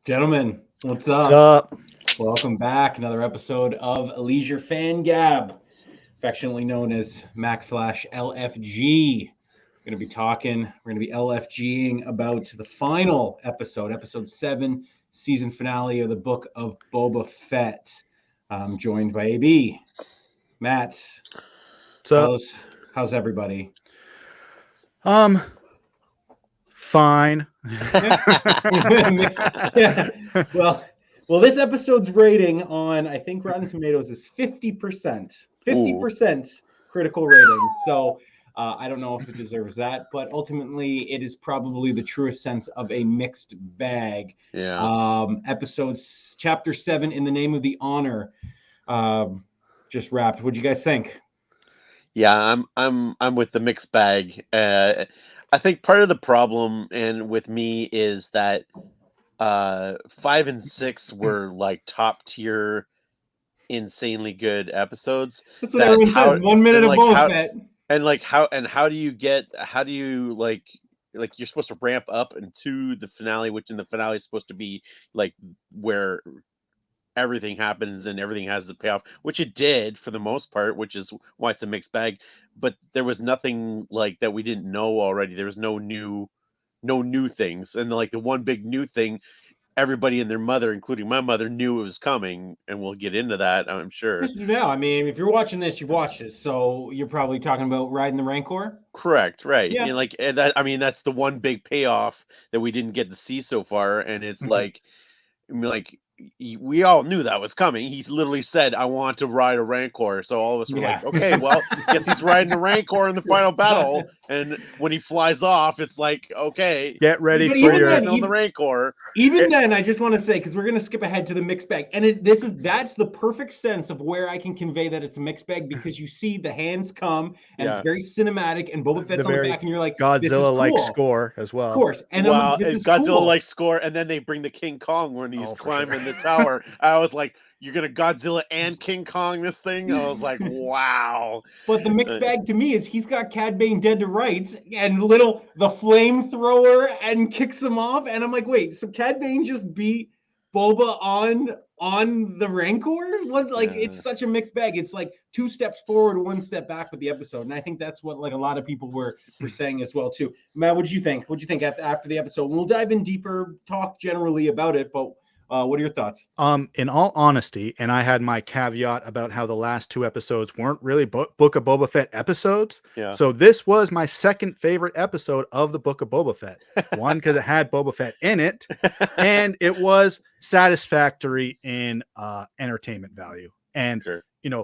Gentlemen, what's What's up? up? Welcome back. Another episode of Leisure Fan Gab, affectionately known as Mack Flash LFG. We're going to be LFGing about the final episode, episode 7, season finale of the book of Boba Fett. I'm joined by AB. Matt, What's up? how's how's everybody? Um, Fine. Yeah. Well, this episode's rating on I think Rotten Tomatoes is 50%. Ooh, 50% critical rating. So I don't know if it deserves that, but ultimately it is probably the truest sense of a mixed bag. yeah, Episodes chapter 7 in the name of the honor. Um, just wrapped. What'd you guys think? yeah. I'm with the mixed bag. I think part of the problem and with me is that 5 and 6 were like top tier, insanely good episodes. That's what That everyone says. how 1 minute and of like Boba how Fett. and like how do you get how do you like you're supposed to ramp up into the finale, which in the finale is supposed to be like where everything happens and everything has the payoff, which it did for the most part, which is why it's a mixed bag. But there was nothing like that we didn't know already. There was no new things. And like the one big new thing, everybody and their mother, including my mother, knew it was coming, and we'll get into that, I'm sure. Just now, I mean, if you're watching this, you've watched it, so you're probably talking about riding the Rancor. Correct, right. Yeah. And like and that I mean that's the one big payoff that we didn't get to see so far. And it's like I mean, like we all knew that was coming. He literally said, "I want to ride a Rancor." So all of us were Yeah. like, "Okay, well, guess he's riding a Rancor in the final battle." And when he flies off, it's like, "Okay, Get ready But for even we're your. then, riding on the Rancor." even It, then, I just want to say because we're going to skip ahead to the mixed bag, and that's the perfect sense of where I can convey that it's a mixed bag because you see the hands come and it's Yeah. very cinematic, and Boba the Fett's on the very back, and you're like, this is Godzilla-like cool, score as of well. course, and I'm like, Wow, this is Godzilla cool. like score, and then they bring the King Kong when he's Oh, for sure. climbing the tower. I was like, "You're gonna Godzilla and King Kong this thing?" I was like, "Wow." But the mixed Uh, bag to me is he's got Cad Bane dead to rights and little the flamethrower and kicks him off. And I'm like, wait, so Cad Bane just beat Boba on the Rancor? What like it's yeah. such a mixed bag. It's like 2 steps forward, 1 step back with the episode. And I think that's what like a lot of people were saying as well too. Matt, what did you think? What did you think after the episode? We'll dive in deeper, talk generally about it, but what are your thoughts? In all honesty, and I had my caveat about how the last 2 episodes weren't really Book of Boba Fett episodes. Yeah. So this was my second favorite episode of the Book of Boba Fett. One, because it had Boba Fett in it, and it was satisfactory in entertainment value and Sure.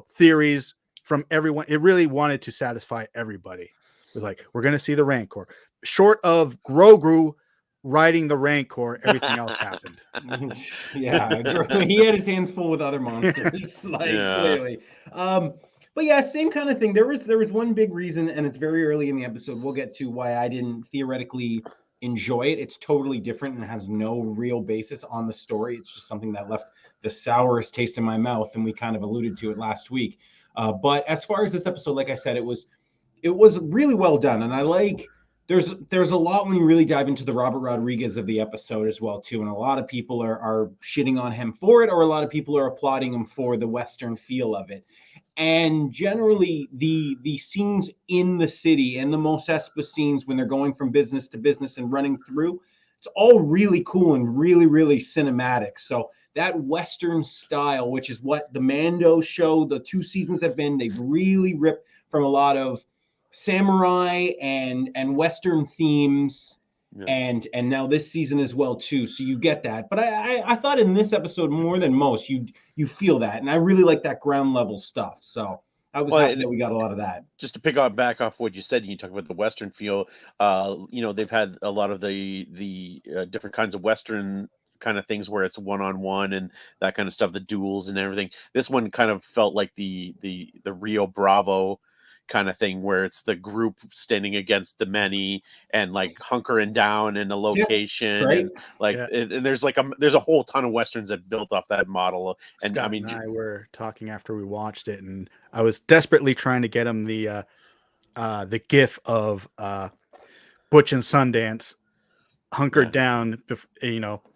theories from everyone. It really wanted to satisfy everybody. It was like, we're gonna see the Rancor. Short of Grogu riding the Rancor, everything else happened. Yeah, he had his hands full with other monsters, like Yeah. clearly. Um, but yeah, same kind of thing. There was one big reason, and it's very early in the episode. We'll get to why I didn't theoretically enjoy it. It's totally different and has no real basis on the story. It's just something that left the sourest taste in my mouth, and we kind of alluded to it last week. But as far as this episode, like I said, it was really well done, and I like there's a lot when you really dive into the Robert Rodriguez of the episode as well too, and a lot of people are shitting on him for it, or a lot of people are applauding him for the Western feel of it. And generally, the scenes in the city and the Mos Espa scenes when they're going from business to business and running through, it's all really cool and really really cinematic. So that Western style, which is what the Mando show, the 2 seasons have been, they've really ripped from a lot of samurai and western themes, Yeah. and now this season as well too, so you get that. But I thought in this episode more than most you feel that, and I really like that ground level stuff, so I was Well, happy and that we got a lot of that. just to pick up back off what you said, you talk about the Western feel. They've had a lot of the different kinds of Western kind of things where it's one on one and that kind of stuff, the duels and everything. This one kind of felt like the Rio Bravo kind of thing where it's the group standing against the many and like hunkering down in a Yeah, location right. and like Yeah, and there's a whole ton of westerns that built off that model. And I Scott mean, and I were talking after we watched it, and I was desperately trying to get him the GIF of Butch and Sundance hunkered down,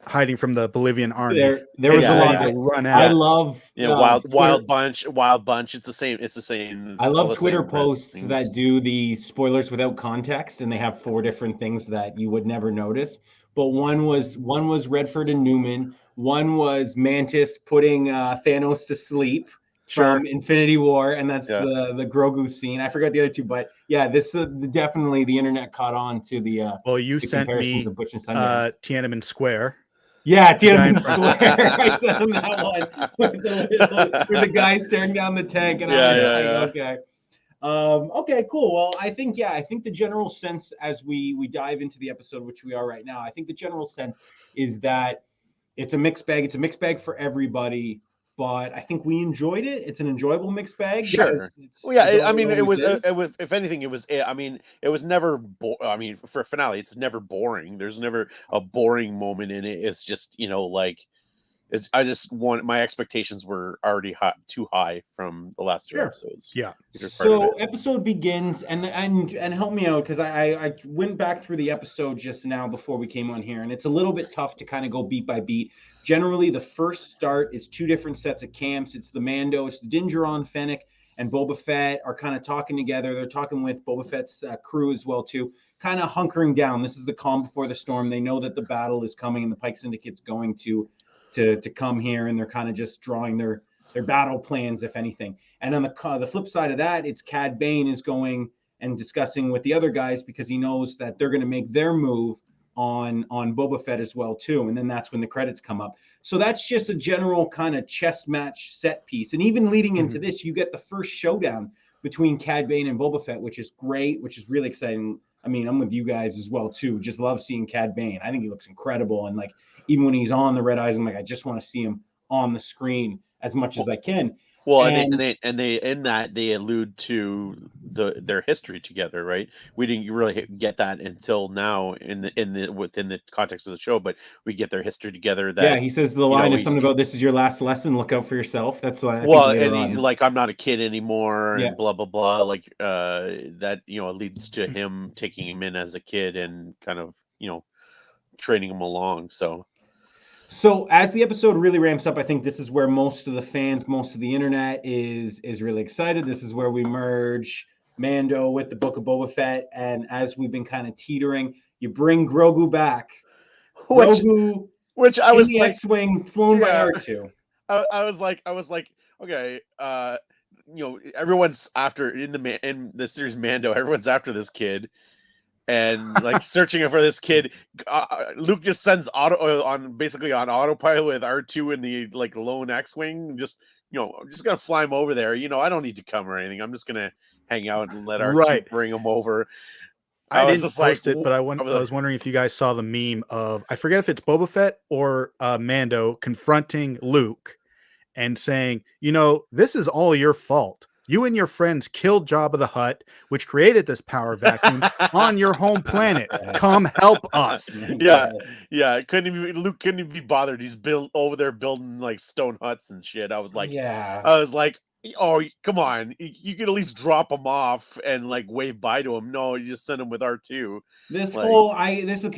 hiding from the Bolivian army. There was a lot to run out. I love wild bunch. It's the same. I love Twitter same posts things. that do the spoilers without context, and they have 4 different things that you would never notice. But one was Redford and Newman. One was Mantis putting Thanos to sleep from Infinity War, and that's the Grogu scene. I forgot the other 2, but yeah, this definitely the internet caught on to the you the sent comparisons me of Butch and Sundance. Tiananmen Square. Yeah, Tiananmen Square. I sent him that one with the guy staring down the tank, and I was like, okay. Okay, cool. Well, I think the general sense as we dive into the episode, which we are right now, I think the general sense is that it's a mixed bag. It's a mixed bag for everybody, but I think we enjoyed it. It's an enjoyable mixed bag. Sure. It was. If anything, it was. It was never. For a finale, it's never boring. There's never a boring moment in it. It's just I just want my expectations were already too high from the last 2 episodes. Yeah. So episode begins, and help me out because I went back through the episode just now before we came on here, and it's a little bit tough to kind of go beat by beat. Generally, the first start is 2 different sets of camps. It's the Mando, it's the Din Djarin, Fennec, and Boba Fett are kind of talking together. They're talking with Boba Fett's crew as well too, kind of hunkering down. This is the calm before the storm. They know that the battle is coming, and the Pike Syndicate's going to come here, and they're kind of just drawing their battle plans, if anything. And on the flip side of that, it's Cad Bane is going and discussing with the other guys because he knows that they're going to make their move on Boba Fett as well too. And then that's when the credits come up. So that's just a general kind of chess match set piece. And even leading into this, you get the first showdown between Cad Bane and Boba Fett, which is great, which is really exciting. I mean, I'm with you guys as well too. Just love seeing Cad Bane. I think he looks incredible. And even when he's on the Red Eyes, I'm like, I just want to see him on the screen as much as I can. Well, and they allude to their history together, right? We didn't really get that until now within the context of the show, but we get their history together. That he says the line is something about "This is your last lesson. Look out for yourself." That's I'm not a kid anymore, and blah blah blah. That leads to him taking him in as a kid and kind of training him along. So as the episode really ramps up, I think this is where most of the fans, most of the internet is really excited. This is where we merge Mando with the Book of Boba Fett, and as we've been kind of teetering, you bring Grogu back. Which I was in the X-wing flown by R2. I was like, okay, everyone's after in the series Mando, everyone's after this kid. And searching for this kid, Luke just sends on autopilot with R2 in the lone X-wing. Just I'm just gonna fly him over there. I don't need to come or anything. I'm just gonna hang out and let R2 bring him over. I didn't just post it, but I was wondering if you guys saw the meme of, I forget if it's Boba Fett or Mando confronting Luke and saying, this is all your fault. You and your friends killed Jabba the Hutt, which created this power vacuum on your home planet. Come help us. Yeah. Luke couldn't even be bothered. He's over there building stone huts and shit. I was like, oh, come on. You could at least drop him off and wave bye to him. No, you just send him with R2.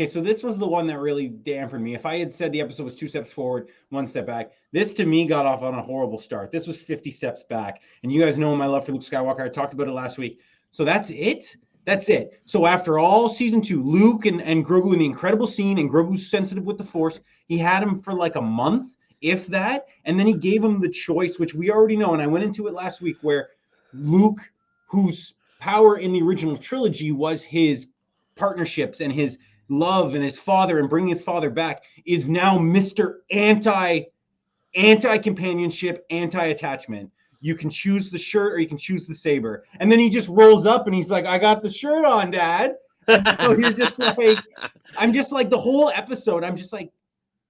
So this was the one that really dampened me. If I had said the episode was 2 steps forward, 1 step back, this to me got off on a horrible start. This was 50 steps back. And you guys know my love for Luke Skywalker. I talked about it last week. So that's it. So after all season 2, Luke and Grogu in the incredible scene, and Grogu's sensitive with the Force, he had him for a month, if that. And then he gave him the choice, which we already know. And I went into it last week, where Luke, whose power in the original trilogy was his partnerships and his love and his father and bringing his father back, is now Mr. Anti-companionship, anti-attachment. You can choose the shirt or you can choose the saber. And then he just rolls up and he's like, I got the shirt on, Dad. And so you're just I'm just the whole episode, I'm just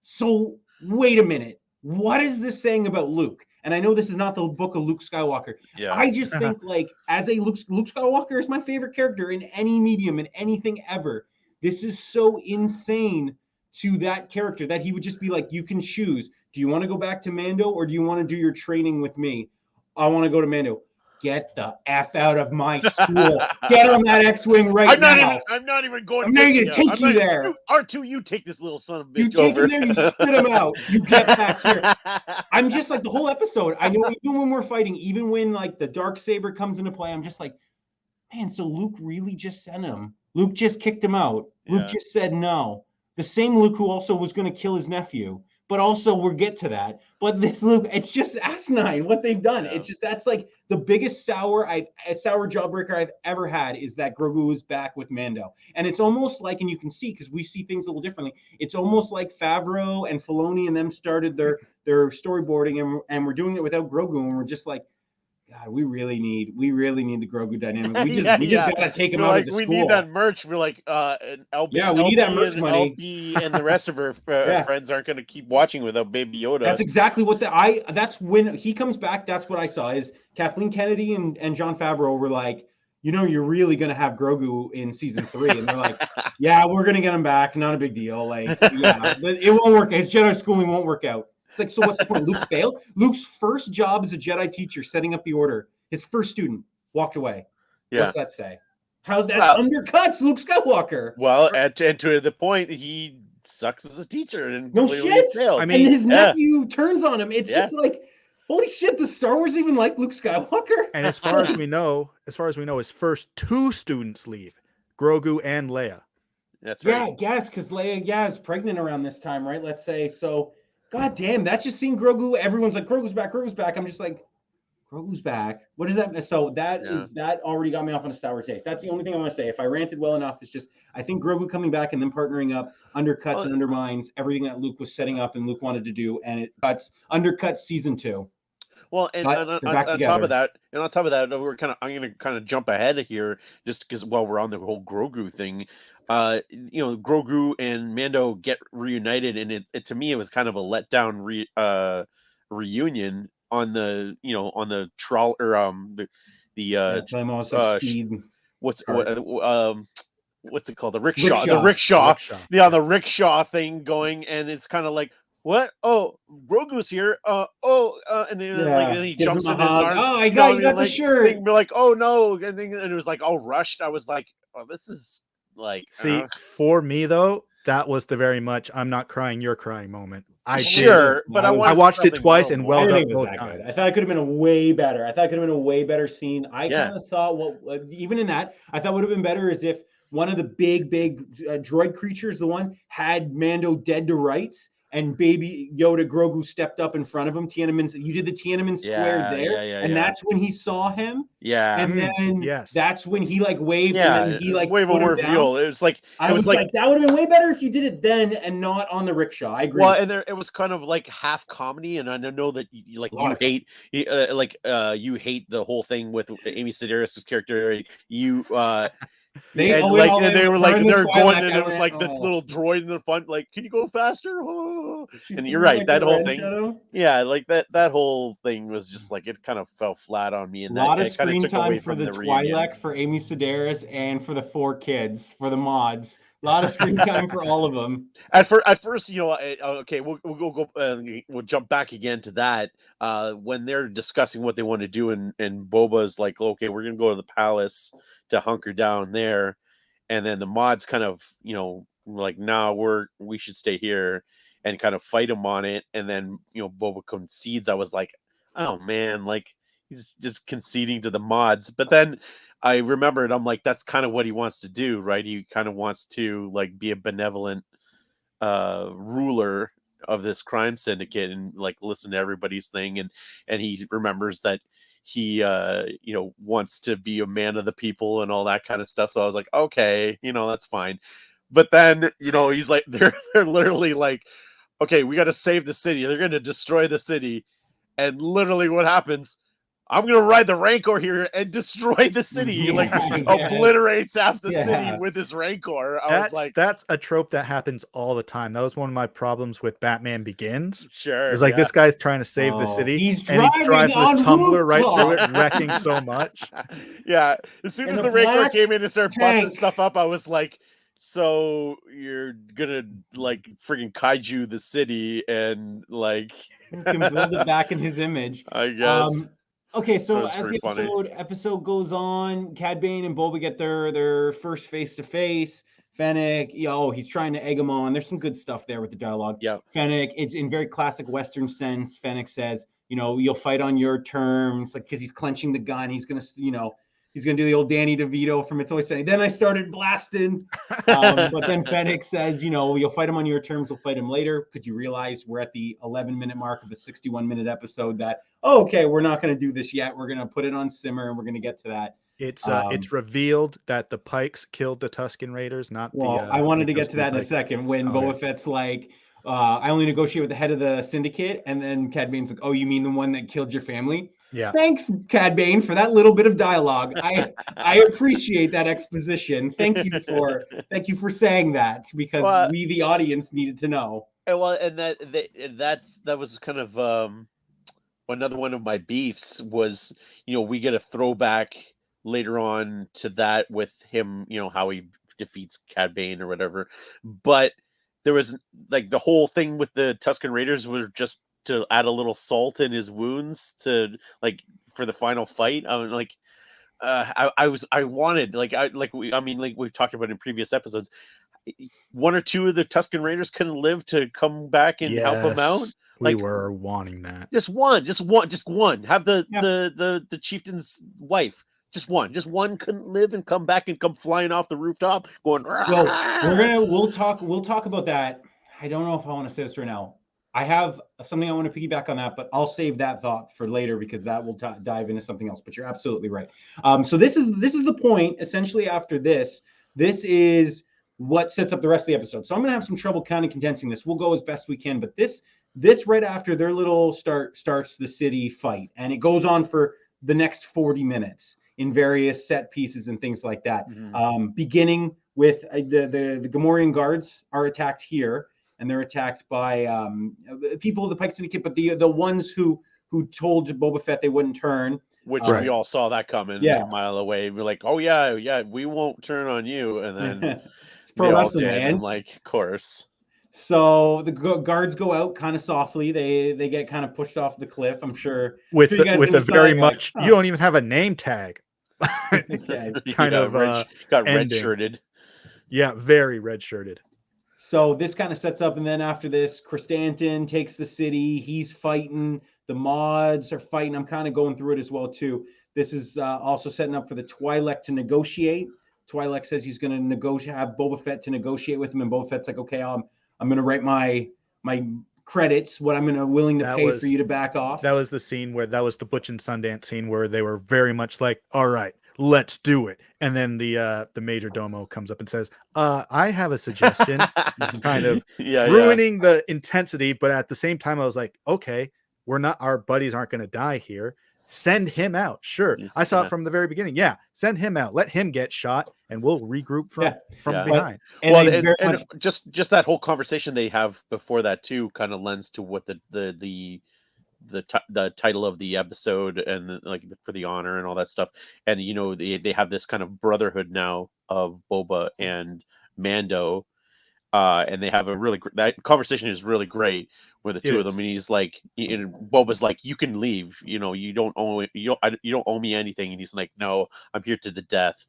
so wait a minute. What is this saying about Luke? And I know this is not the book of Luke Skywalker. Yeah. I just think as a Luke Skywalker is my favorite character in any medium, in anything ever. This is so insane to that character that he would just be you can choose. Do you want to go back to Mando or do you want to do your training with me? I want to go to Mando. get the F out of my school. Get on that X-Wing right now. I'm not even going. I'm not going to take you there. R2, you take this little son of a bitch you take over. him there, you spit him out. You get back here. I'm just like the whole episode. I know even when we're fighting, even when like the Darksaber comes into play, I'm just like, man, so Luke really just sent him. Luke just kicked him out. Luke just said no. The same Luke who also was going to kill his nephew. But also we'll get to that. But this Luke, it's just asinine what they've done. It's just that's like the biggest sour jawbreaker I've ever had is that Grogu is back with Mando. And it's almost like, and you can see because we see things a little differently. It's almost like Favreau and Filoni and them started their storyboarding and we're doing it without Grogu, and we're just like, God, we really need the Grogu dynamic. We just gotta take him out of the school. We need that merch. We're like, LB, we need that merch money. LB and the rest of her friends aren't going to keep watching without Baby Yoda. That's exactly what that's when he comes back. That's what I saw is Kathleen Kennedy and Jon Favreau were like, you're really going to have Grogu in season 3. And they're like, yeah, we're going to get him back. Not a big deal. Like, yeah, it won't work. His Jedi schooling won't work out. It's like, so what's the point? Luke failed. Luke's first job as a Jedi teacher, setting up the order, his first student walked away. Yeah. What's that say? How that undercuts Luke Skywalker. Well, and to the point, he sucks as a teacher and no shit. Failed. I mean, and his nephew turns on him. It's just like, holy shit! Does Star Wars even like Luke Skywalker? And as far as we know, his first 2 students leave, Grogu and Leia. That's right. Yeah, I guess because Leia, is pregnant around this time, right? Let's say so. God damn, that's just seeing Grogu. Everyone's like, Grogu's back. I'm just like, Grogu's back. What is that? So that already got me off on a sour taste. That's the only thing I want to say. If I ranted well enough, it's just I think Grogu coming back and then partnering up undercuts and undermines everything that Luke was setting up and Luke wanted to do, and it undercuts season 2. Well, and on top of that, I'm going to kind of jump ahead here just because while we're on the whole Grogu thing, Grogu and Mando get reunited, and it to me it was kind of a letdown reunion on the troll or what's it called, the rickshaw. On the rickshaw thing going, and it's kind of like, what? Oh, Grogu's here. And then he jumps in his arms. Oh, I got you got the shirt. We're like, oh no, and it was like all rushed. I was like, oh, this is like. See, for me though, that was the very much I'm not crying, you're crying moment. I watched it twice and well done both times. I thought it could have been a way better. I thought it could have been a way better scene. I kind of thought even in that, I thought would have been better is if one of the big droid creatures, the one had Mando dead to rights. And Baby Yoda Grogu stepped up in front of him. You did the Tiananmen Square there, and that's when he saw him. Yeah, and then that's when he like waved. Yeah, and then he like wave over reveal. It was like I was like that would have been way better if you did it then and not on the rickshaw. I agree. Well, and it was kind of like half comedy, and I know that you hate the whole thing with Amy Sedaris' character. They're going, and it was like the little droid in the front, like, can you go faster? Oh. And you're right, that whole thing. Like that whole thing was just like it kind of fell flat on me. And a lot of screen time for the Twi'lek, for Amy Sedaris, and for the 4 kids, for the mods. A lot of screen time for all of them. At first, okay, we'll jump back again to that. When they're discussing what they want to do, and Boba's like, okay, we're gonna go to the palace to hunker down there, and then the mods kind of, like, nah, we should stay here, and kind of fight him on it, and then Boba concedes. I was like, oh man, like he's just conceding to the mods, but then I remembered, I'm like, that's kind of what he wants to do, right? He kind of wants to like be a benevolent ruler of this crime syndicate and like listen to everybody's thing, and he remembers that he wants to be a man of the people and all that kind of stuff. So I was like, okay, that's fine. But then he's like, they're literally like, okay, we got to save the city. They're going to destroy the city, and literally what happens? I'm going to ride the Rancor here and destroy the city. Obliterates half the city with his Rancor. That's a trope that happens all the time. That was one of my problems with Batman Begins. Sure. It's like this guy's trying to save the city, and he drives the tumbler right through it, wrecking so much. Yeah. As soon as the Rancor came in and started busting stuff up, I was like, so you're gonna like friggin' kaiju the city and like he can build it back in his image. I guess. Okay, That so was as pretty the funny. episode goes on, Cad Bane and Boba get their first face to face. Fennec, he's trying to egg him on. There's some good stuff there with the dialogue. Yeah. Fennec, it's in very classic Western sense. Fennec says, you'll fight on your terms, like because he's clenching the gun. He's gonna do the old Danny DeVito from It's Always Sunny. Then I started blasting, but then Fennec says, you'll fight him on your terms. We'll fight him later. Could you realize we're at the 11-minute mark of the 61-minute episode? That okay, we're not going to do this yet. We're going to put it on simmer, and we're going to get to that. It's revealed that the Pikes killed the Tusken Raiders, not I wanted to get to that in a second when Boba Fett's like, I only negotiate with the head of the syndicate, and then Cad Bane's like, oh, you mean the one that killed your family? Yeah. Thanks, Cad Bane, for that little bit of dialogue. I appreciate that exposition. Thank you for saying that, because we, the audience, needed to know. And that was kind of another one of my beefs was, we get a throwback later on to that with him, how he defeats Cad Bane or whatever. But there was like the whole thing with the Tusken Raiders was just to add a little salt in his wounds to for the final fight. I mean, we've talked about in previous episodes, one or two of the Tusken Raiders couldn't live to come back and help him out. We were wanting that. Just one. Have the chieftain's wife. Just one couldn't live and come back and come flying off the rooftop going. Well, we'll talk about that. I don't know if I want to say this right now. I have something I want to piggyback on that, but I'll save that thought for later because that will dive into something else. But you're absolutely right. So this is the point. Essentially, after this is what sets up the rest of the episode. So I'm gonna have some trouble kind of condensing this. We'll go as best we can, but this right after their little starts the city fight, and it goes on for the next 40 minutes in various set pieces and things like that. Mm-hmm. Beginning with the Gamorrean guards are attacked here, and they're attacked by people of the Pike Syndicate, but the ones who told Boba Fett they wouldn't turn. Which we all saw that coming a mile away. We're like, oh yeah, we won't turn on you, and then it's pro wrestling, man. And of course. So the guards go out kind of softly. They get kind of pushed off the cliff. I'm sure with a very much. You don't even have a name tag. Kind of got red shirted. Yeah, very red shirted. So this kind of sets up, and then after this, Chrysanthemum takes the city. He's fighting. The mods are fighting. I'm kind of going through it as well too. This is also setting up for the Twi'lek to negotiate. Twi'lek says he's going to have Boba Fett to negotiate with him, and Boba Fett's like, okay, I'm going to write my credits, what I'm willing to pay for you to back off. That was the scene that was the Butch and Sundance scene where they were very much like, all right, let's do it. And then the Major Domo comes up and says, I have a suggestion, kind of ruining the intensity. But at the same time, I was like, okay, our buddies aren't going to die here. Send him out. Sure. I saw it from the very beginning. Yeah. Send him out. Let him get shot and we'll regroup from behind. And just that whole conversation they have before that too kind of lends to what the title of the episode and for the honor and all that stuff. And they have this kind of brotherhood now of Boba and Mando. And they have that conversation is really great where the two of them, and he's like, Boba's like, you can leave, you don't owe me anything, and he's like, no, I'm here to the death,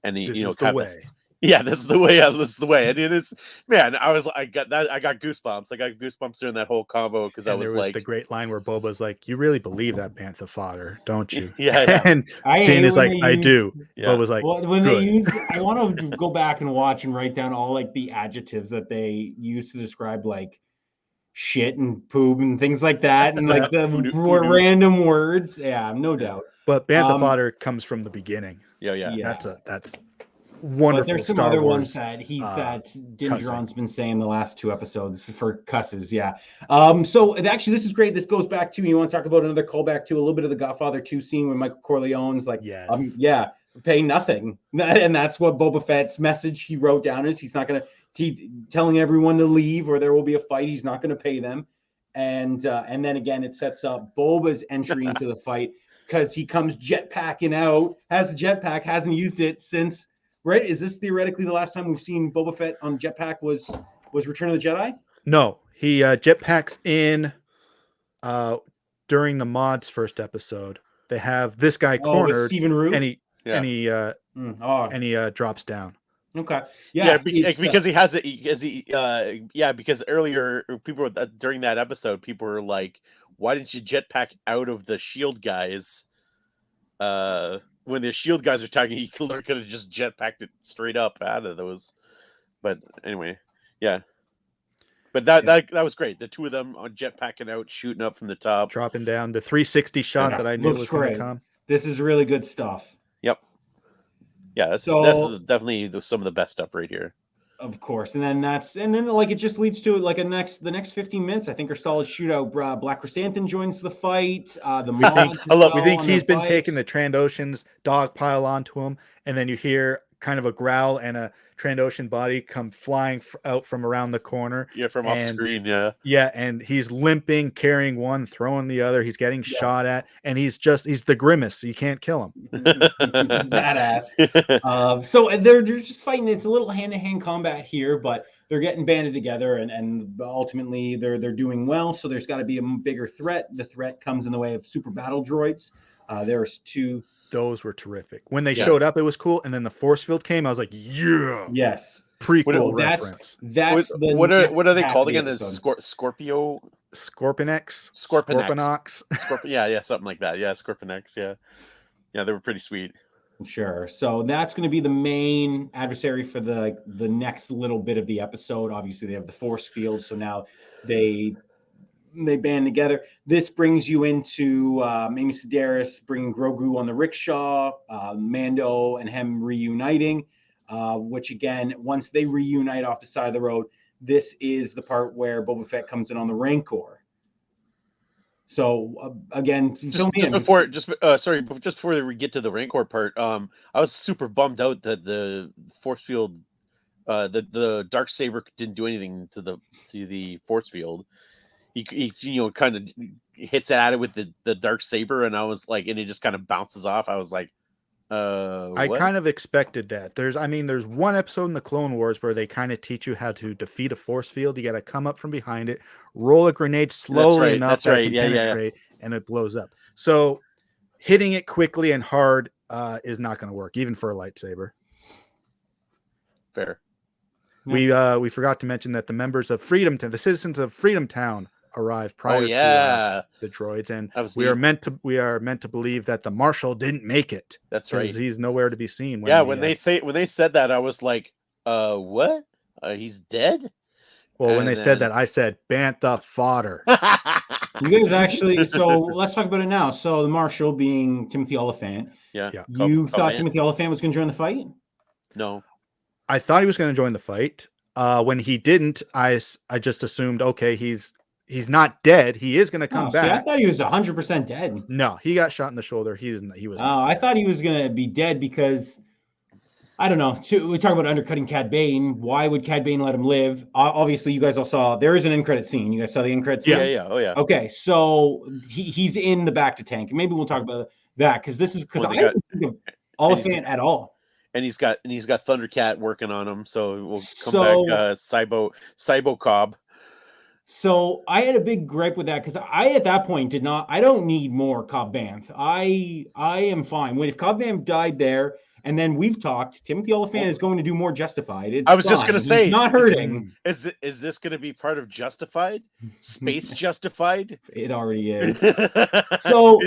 and he, this is the way. Yeah, this is the way. This is the way, and it is, man. I got goosebumps. I got goosebumps during that whole convo because I was like, the great line where Boba's like, "You really believe that bantha fodder, don't you?" Yeah. And Jane is like, "I do." Yeah. Boba's like, when they use, I want to go back and watch and write down all the adjectives that they use to describe shit and poop and things like that, and the random words. Yeah, no doubt. But bantha fodder comes from the beginning. Yeah. That's wonderful. But there's some Star other Wars, ones that Dingeron's been saying the last two episodes for cusses. Yeah. So actually, this is great. This goes back to, you want to talk about another callback to a little bit of the Godfather 2 scene when Michael Corleone's like, pay nothing. And that's what Boba Fett's message he wrote down is he's not going to, telling everyone to leave or there will be a fight. He's not going to pay them. And then again, it sets up Boba's entry into the fight because he comes jetpacking out, has a jetpack, hasn't used it since. Right? Is this theoretically the last time we've seen Boba Fett on jetpack was Return of the Jedi? No, he jetpacks in during the Mod's first episode. They have this guy with cornered, Stephen Root? and he drops down. Okay. Yeah, because he has it. Because earlier people during that episode, people were like, "Why didn't you jetpack out of the Shield guys?" When the Shield guys are attacking, he could have just jetpacked it straight up out of those. But anyway, yeah. But that was great. The two of them on jetpacking out, shooting up from the top, dropping down the 360 shot that I knew was going to come. This is really good stuff. Yep. Yeah, that's definitely some of the best stuff right here. Of course, and then it just leads to like the next 15 minutes. I think are solid shootout. Black Chrysanthemum joins the fight. We think he's been taking the Trandoshans dog pile onto him, and then you hear kind of a growl and a Trandoshan body come flying out from around the corner. Yeah, from off screen. Yeah. Yeah, and he's limping, carrying one, throwing the other. He's getting shot at, and he's the grimace. So you can't kill him. He's badass. So they're just fighting. It's a little hand-to-hand combat here, but they're getting banded together, and ultimately they're doing well. So there's got to be a bigger threat. The threat comes in the way of super battle droids. There's two. Those were terrific. When they showed up, it was cool. And then the force field came. I was like, yeah. Yes. Prequel reference. What are they called again? The Scorpio? Scorpionex? Scorpionox. Yeah, something like that. Yeah, Scorpionex. Yeah. Yeah, they were pretty sweet. Sure. So that's going to be the main adversary for the next little bit of the episode. Obviously, they have the force field. So now they band together. This brings you into Amy Sedaris bringing Grogu on the rickshaw, Mando and him reuniting, which again, once they reunite off the side of the road, this is the part where Boba Fett comes in on the Rancor. So again, just before we get to the Rancor part, I was super bummed out that the force field, the Darksaber didn't do anything to the force field. He kind of hits at it with the Darksaber, and I was like, and it just kind of bounces off. I was like, I kind of expected that. There's one episode in the Clone Wars where they kind of teach you how to defeat a force field. You got to come up from behind it, roll a grenade slowly enough that can penetrate, and it blows up. So hitting it quickly and hard is not going to work, even for a lightsaber. Fair. We forgot to mention that the members of the citizens of Freedom Town arrived prior to the droids, and we are meant to believe that the Marshal didn't make it. That's right. He's nowhere to be seen. When they said that, I was like, what? He's dead? Well, when they said that, I said, Bantha fodder. You guys actually, so let's talk about it now. So the Marshal being Timothy Olyphant. Yeah. You thought Timothy Olyphant was going to join the fight? No. I thought he was going to join the fight. When he didn't, I just assumed, okay, he's not dead. He is going to come back. I thought he was 100% dead. No, he got shot in the shoulder. He was. I thought he was going to be dead because, I don't know. We talk about undercutting Cad Bane. Why would Cad Bane let him live? Obviously, you guys all saw there is an end credit scene. You guys saw the end credit scene? Yeah. Oh yeah. Okay, so he's in the back to tank. Maybe we'll talk about that because I didn't think of Olyphant at all. And he's got Thundercat working on him, so we'll come back Cybo Cobb. So I had a big gripe with that because I at that point I don't need more Cobb Vanth. I am fine. If Cobb Vanth died there, and then we've talked, Timothy Olyphant is going to do more Justified. I was just going to say, he's not hurting. Is this going to be part of Justified? Space Justified? It already is. So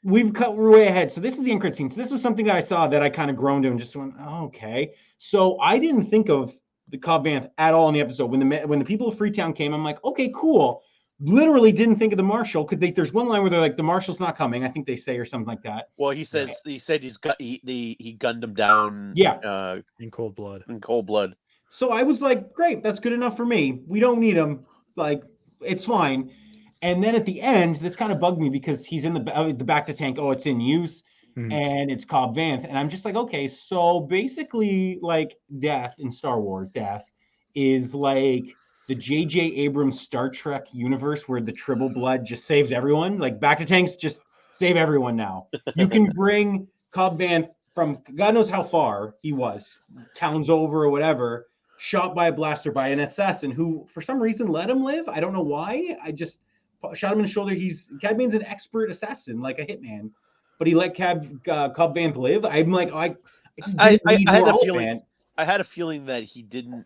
we've cut way ahead. So this is the end credit scene. So this was something that I saw that I kind of groaned to and just went, oh, okay. So I didn't think of the Cobb Vanth at all in the episode. When the people of Freetown came, I'm like, okay, cool. Literally didn't think of the Marshal. There's one line where they're like, the Marshal's not coming, I think they say, or something like that. Well, he said he gunned him down. Yeah. In cold blood. So I was like, great, that's good enough for me. We don't need him. Like, it's fine. And then at the end, this kind of bugged me because he's in the back to tank. Oh, it's in use. And it's Cobb Vanth. And I'm just like, okay, so basically, like, death in Star Wars, is like the J.J. Abrams Star Trek universe where the Tribble blood just saves everyone. Like, back to tanks just save everyone now. You can bring Cobb Vanth from God knows how far he was, towns over or whatever, shot by a blaster by an assassin who, for some reason, let him live. I don't know why. shot him in the shoulder. Cad Bane's an expert assassin, like a hitman, but he let Cobb Vanth live. I'm like, I just didn't need more help, man. I had a feeling that he didn't.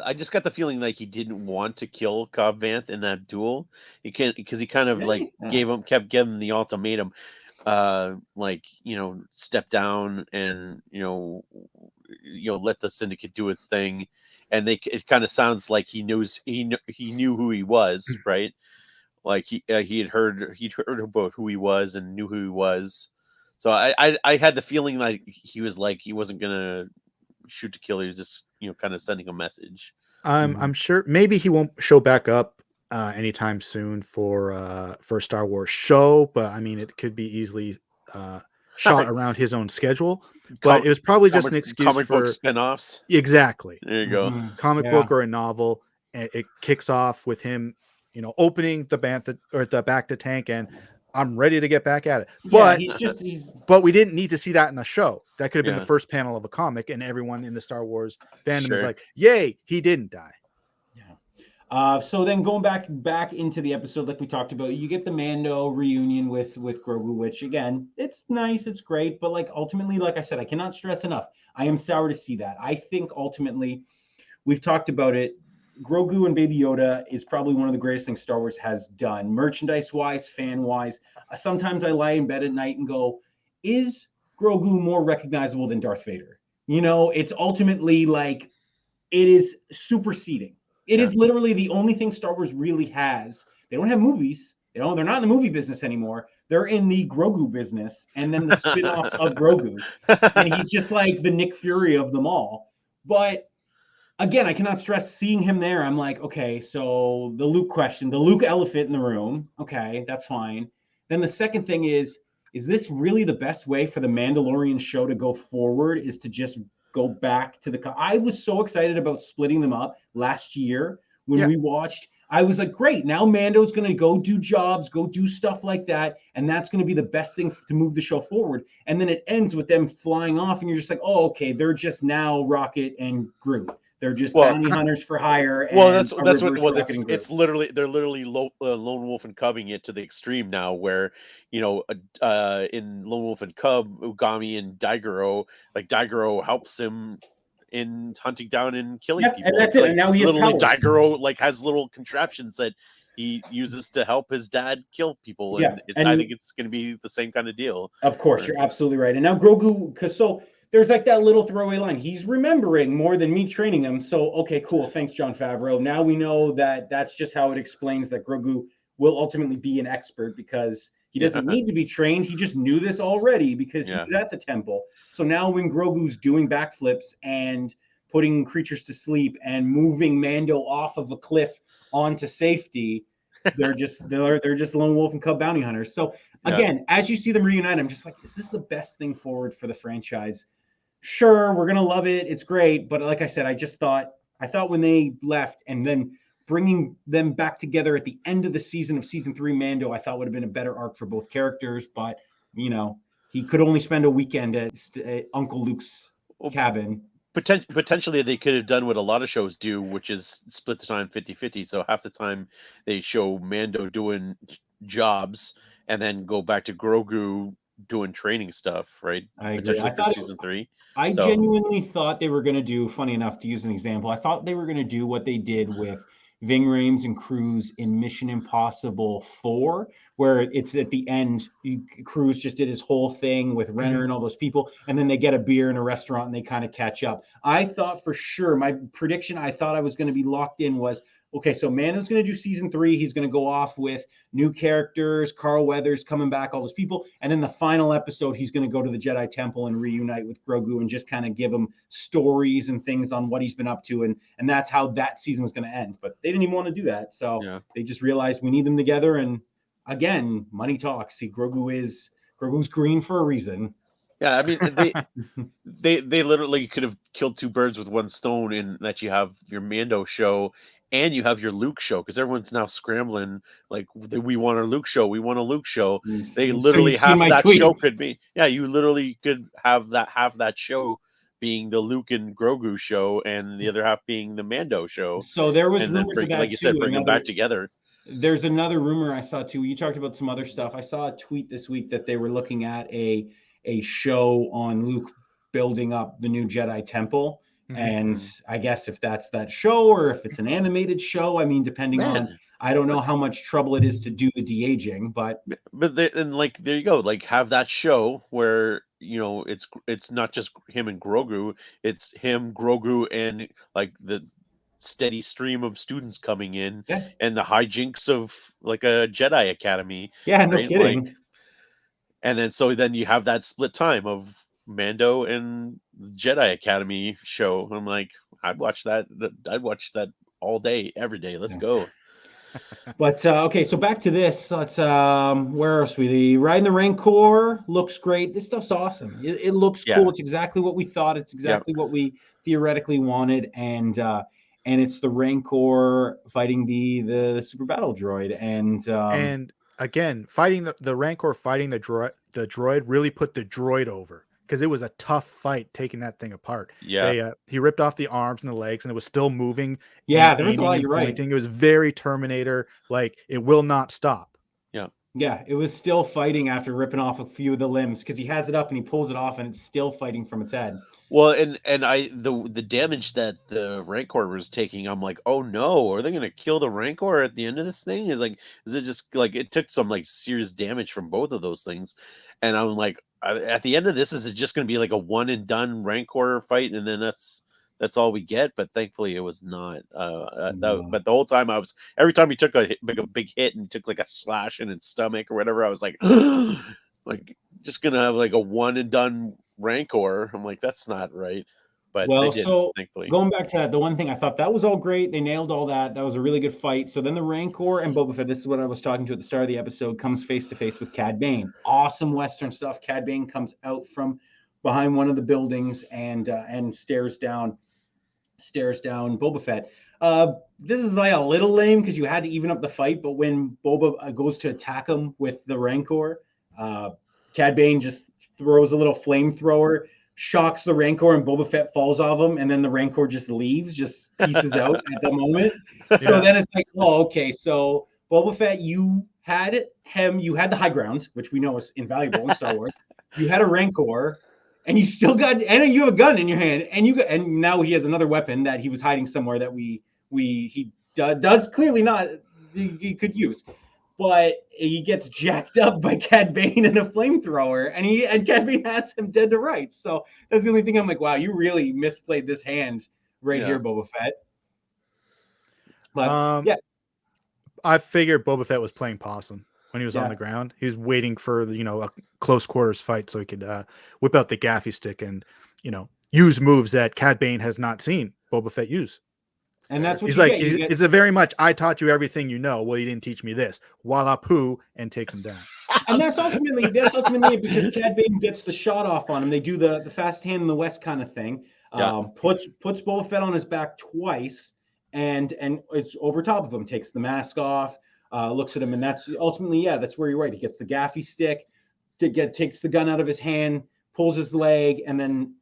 I just got the feeling that he didn't want to kill Cobb Vanth in that duel. He can't, because he kind of Really? kept giving the ultimatum, like, step down and let the syndicate do its thing. And it kind of sounds like he knew who he was, right? Like he'd heard about who he was and knew who he was. So I had the feeling like he was like, he wasn't gonna shoot to kill. He was just kind of sending a message. I'm sure maybe he won't show back up anytime soon for a Star Wars show, but I mean it could be easily shot around his own schedule. But it was probably just an excuse comic for book spinoffs. Exactly. There you go. Comic book or a novel. And it kicks off with him, opening the Bacta tank, and I'm ready to get back at it. But but we didn't need to see that in a show. That could have been the first panel of a comic, and everyone in the Star Wars fandom is like, "Yay, he didn't die." Yeah. So then going back into the episode, like we talked about, you get the Mando reunion with Grogu, which again, it's nice, it's great, but like ultimately, like I said, I cannot stress enough, I am sour to see that. I think ultimately, we've talked about it. Grogu and Baby Yoda is probably one of the greatest things Star Wars has done, merchandise-wise, fan-wise. Sometimes I lie in bed at night and go, is Grogu more recognizable than Darth Vader? It's ultimately like, it is superseding. It is literally the only thing Star Wars really has. They don't have movies. They're not in the movie business anymore. They're in the Grogu business, and then the spin-offs of Grogu. And he's just like the Nick Fury of them all. But again, I cannot stress seeing him there. I'm like, okay, so the Luke question, the Luke elephant in the room. Okay, that's fine. Then the second thing is this really the best way for the Mandalorian show to go forward, is to just go back to I was so excited about splitting them up last year when we watched. I was like, great, now Mando's going to go do jobs, go do stuff like that, and that's going to be the best thing to move the show forward. And then it ends with them flying off, and you're just like, oh, okay, they're just now Rocket and Groot. They're just bounty hunters for hire. Well, that's what it's literally, they're literally lone wolf and cubbing it to the extreme now, where in Lone Wolf and Cub, Ugami and Daigoro helps him in hunting down and killing people. And that's it. And now he has powers. Daigoro has little contraptions that he uses to help his dad kill people. And I think it's going to be the same kind of deal. Of course, you're absolutely right. And now Grogu, there's like that little throwaway line. He's remembering more than me training him. So, okay, cool. Thanks, Jon Favreau. Now we know that that's just how it explains that Grogu will ultimately be an expert, because he doesn't need to be trained. He just knew this already because he was at the temple. So now when Grogu's doing backflips and putting creatures to sleep and moving Mando off of a cliff onto safety, they're just Lone Wolf and Cub bounty hunters. So again, as you see them reunite, I'm just like, is this the best thing forward for the franchise? Sure, we're gonna love it. It's great, but like I said, I thought when they left and then bringing them back together at the end of the season of season 3 Mando, I thought would have been a better arc for both characters. But he could only spend a weekend at Uncle Luke's cabin. Potentially, they could have done what a lot of shows do, which is split the time 50-50. So half the time they show Mando doing jobs, and then go back to Grogu doing training stuff, right? I potentially for season 3. I genuinely thought they were going to do, funny enough, to use an example, I thought they were going to do what they did with Ving Rhames and Cruz in Mission Impossible 4, where it's at the end, Cruz just did his whole thing with Renner and all those people, and then they get a beer in a restaurant and they kind of catch up. I thought for sure, my prediction, I thought I was going to be locked in was, okay, so Mando's going to do season 3. He's going to go off with new characters, Carl Weathers coming back, all those people. And then the final episode, he's going to go to the Jedi Temple and reunite with Grogu and just kind of give him stories and things on what he's been up to. And that's how that season was going to end. But they didn't even want to do that. So they just realized we need them together. And again, money talks. See, Grogu's green for a reason. Yeah, I mean, they literally could have killed 2 birds with one stone, in that you have your Mando show and you have your Luke show, because everyone's now scrambling like, we want a Luke show, we want a Luke show. They literally have that tweets. Show could be you literally could have that show being the Luke and Grogu show, and the other half being the Mando show. So there was rumors of that, like you said, bring them back together. There's another rumor I saw too. You talked about some other stuff. I saw a tweet this week that they were looking at a show on Luke building up the new Jedi Temple. And I guess if that's that show or if it's an animated show, I mean, depending on, I don't know how much trouble it is to do the de-aging, but and like there you go, like have that show where it's not just him and Grogu, it's him, Grogu, and like the steady stream of students coming in, and the hijinks of like a Jedi Academy. Yeah, no kidding. Like, and then you have that split time of Mando and Jedi Academy show. I'm like, I'd watch that all day, every day. Let's go. But okay, so back to this. Let's where else we? The riding the Rancor looks great. This stuff's awesome. It looks cool. It's exactly what we thought. It's exactly what we theoretically wanted, and it's the Rancor fighting the super battle droid, and again, fighting the Rancor, fighting the droid really put the droid over, because it was a tough fight taking that thing apart. He ripped off the arms and the legs, and it was still moving. Yeah, there was a lot. You're right. It was very Terminator, like it will not stop. Yeah, it was still fighting after ripping off a few of the limbs, because he has it up and he pulls it off, and it's still fighting from its head. Well, and the damage that the Rancor was taking, I'm like, oh no, are they gonna kill the Rancor at the end of this thing? Is it just like it took some like serious damage from both of those things, and I'm like, at the end of this, is it just gonna be like a one and done Rancor fight, and then that's all we get? But thankfully, it was not. But the whole time, every time he took a big hit and took like a slash in its stomach or whatever, I was like, like just gonna have like a one and done Rancor. I'm like, that's not right. But well, they didn't, so thankfully. Going back to that, the one thing I thought that was all great. They nailed all that. That was a really good fight. So then the Rancor and Boba Fett, this is what I was talking to at the start of the episode, comes face to face with Cad Bane. Awesome Western stuff. Cad Bane comes out from behind one of the buildings and stares down Boba Fett. This is like a little lame because you had to even up the fight, but when Boba goes to attack him with the Rancor, Cad Bane just throws a little flamethrower, shocks the Rancor, and Boba Fett falls off him, and then the Rancor just leaves, just pieces out at the moment. So then it's like, oh, okay, so Boba Fett, you had the high ground, which we know is invaluable in Star Wars. You had a Rancor, and you still got, and you have a gun in your hand, and now he has another weapon that he was hiding somewhere that he does clearly not, he could use. But he gets jacked up by Cad Bane and a flamethrower, and Cad Bane has him dead to rights. So that's the only thing I'm like, wow, you really misplayed this hand here, Boba Fett. But I figured Boba Fett was playing possum when he was on the ground. He was waiting for a close quarters fight so he could whip out the gaffy stick and use moves that Cad Bane has not seen Boba Fett use. And that's what he's like. It's a very much, I taught you everything you know. Well, you didn't teach me this. Voila, poo, and takes him down. And that's ultimately because Cad Bane gets the shot off on him. They do the fast hand in the West kind of thing. Puts Boba Fett on his back twice, and it's over top of him. Takes the mask off, looks at him, and that's ultimately that's where you're right. He gets the gaffy stick, takes the gun out of his hand, pulls his leg, and then